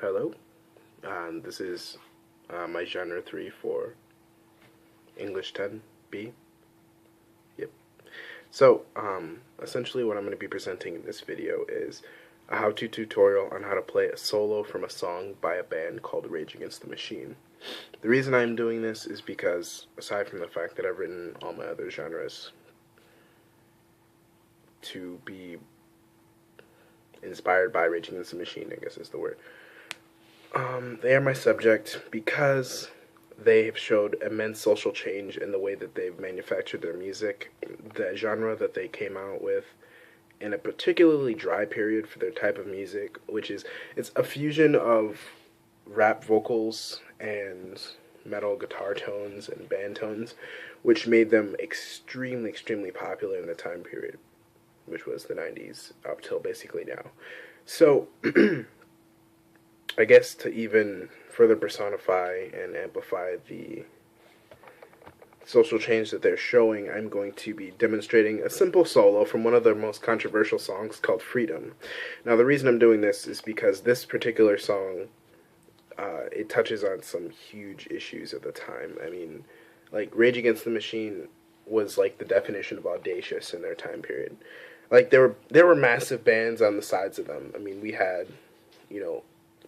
Hello, this is my genre 3 for English 10B. Yep. So, essentially what I'm going to be presenting in this video is a how-to tutorial on how to play a solo from a song by a band called Rage Against the Machine. The reason I'm doing this is because, aside from the fact that I've written all my other genres to be inspired by Rage Against the Machine, I guess is the word. They are my subject because they have showed immense social change in the way that they've manufactured their music, the genre that they came out with in a particularly dry period for their type of music, which is, it's a fusion of rap vocals and metal guitar tones and band tones, which made them extremely popular in the time period, which was the 90s up till basically now. So, I guess to even further personify and amplify the social change that they're showing, I'm going to be demonstrating a simple solo from one of their most controversial songs called Freedom. Now, the reason I'm doing this is because this particular song, it touches on some huge issues at the time. I mean, like, Rage Against the Machine was like the definition of audacious in their time period. Like, there were massive bands on the sides of them. I mean, we had,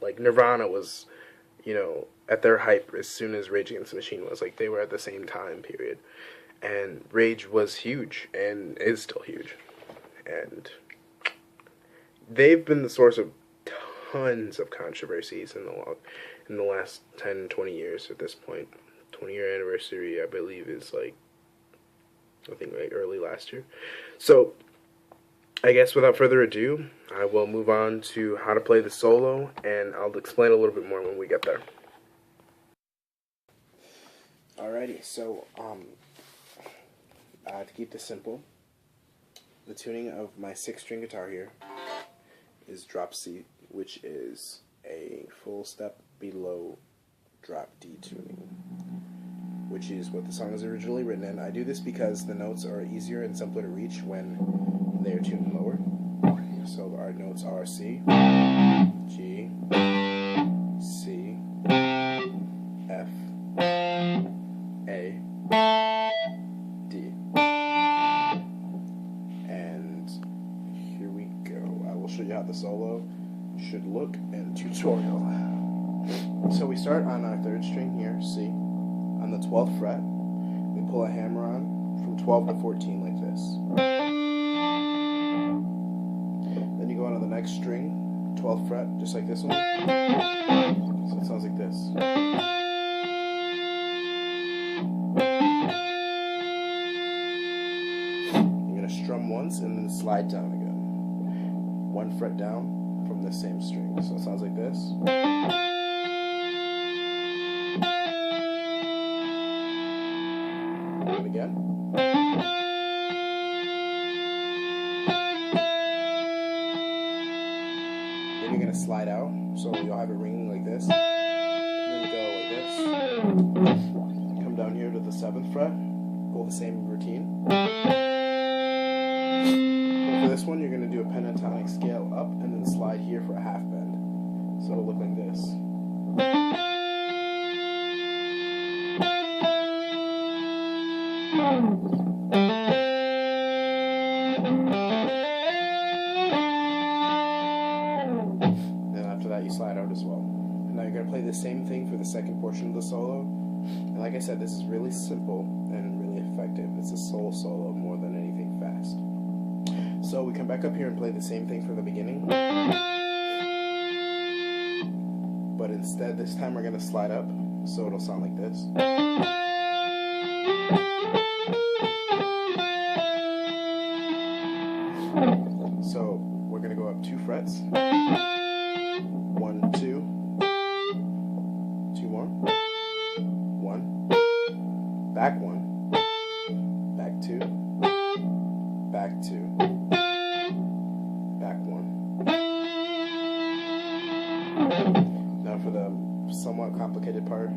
like, Nirvana was, at their hype as soon as Rage Against the Machine was. Like, they were at the same time period. And Rage was huge, and is still huge. And they've been the source of tons of controversies in the last 10, 20 years at this point. 20-year anniversary, I believe, is, like early last year. So, I guess without further ado, I will move on to how to play the solo, and I'll explain a little bit more when we get there. Alrighty, so, to keep this simple, the tuning of my 6-string guitar here is drop C, which is a full step below drop D tuning, which is what the song is originally written in. I do this because the notes are easier and simpler to reach when they are tuned lower. So our notes are C, G, C, F, A, D. And here we go. I will show you how the solo should look in tutorial. So we start on our 3rd string here, C. On the 12th fret, we pull a hammer on from 12 to 14 like this. Then you go on to the next string, 12th fret, just like this one. So it sounds like this. You're going to strum once and then slide down again. 1 fret down from the same string. So it sounds like this. Again. Then you're going to slide out, so you'll have it ringing like this. Then go like this. Come down here to the 7th fret, go the same routine. For this one, you're going to do a pentatonic scale up and then slide here for a half bend. So it'll look like this. Then after that you slide out as well. And now you're going to play the same thing for the second portion of the solo. And like I said, this is really simple and really effective. It's a soul solo more than anything fast. So we come back up here and play the same thing from the beginning. But instead this time we're going to slide up, so it'll sound like this. So we're going to go up 2 frets. 1, 2, 2 more. 1, back 1, back 2, back 2, back 1. Now for the somewhat complicated part.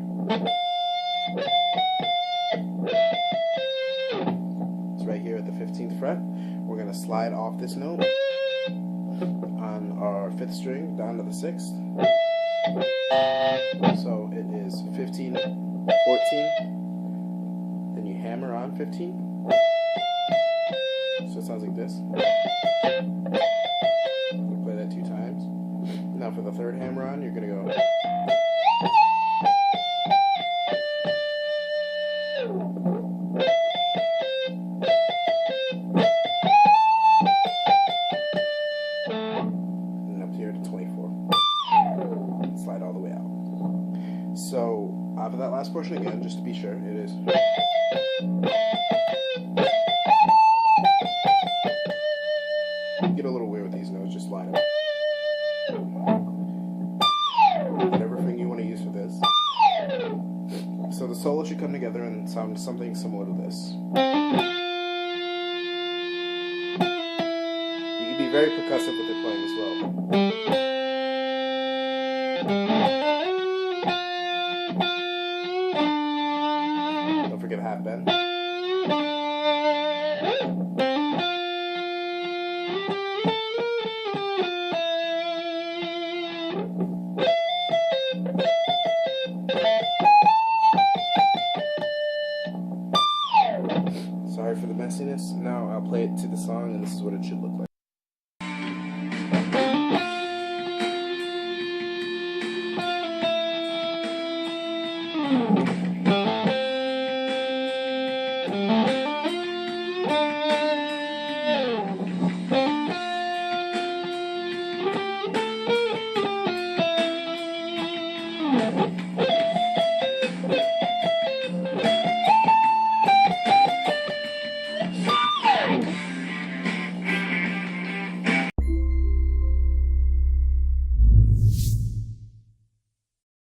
It's right here at the 15th fret. We're going to slide off this note on our 5th string down to the 6th. So it is 15, 14, then you hammer on 15. So it sounds like this. You play that 2 times. Now for the third hammer on, you're going to go. And up here to 24. Slide all the way out. So, for that last portion again, just to be sure, it is. Get a little weird with these notes, just line them. Whatever thing you want to use for this. So the solo should come together and sound something similar to this. You can be very percussive with it playing as well.